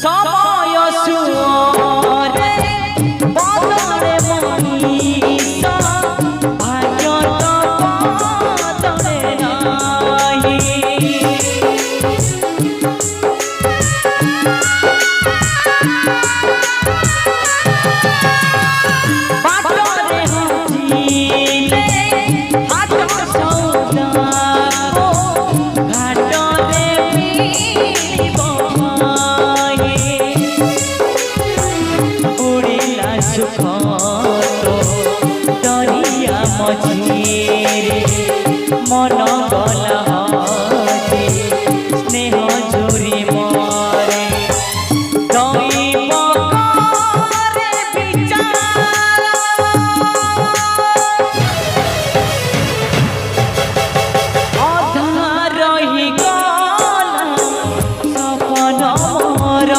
समय सुरे बदले मनीष भाग्य तो बदले नहीं बाटरे हजिले हाथ सौदा घाटरे मिलिब उड़िला सुख तो दरिया मझिरे मन गला हजे स्नेह झुरी मरे दैव करे विचार अधा रही गला सपन मोर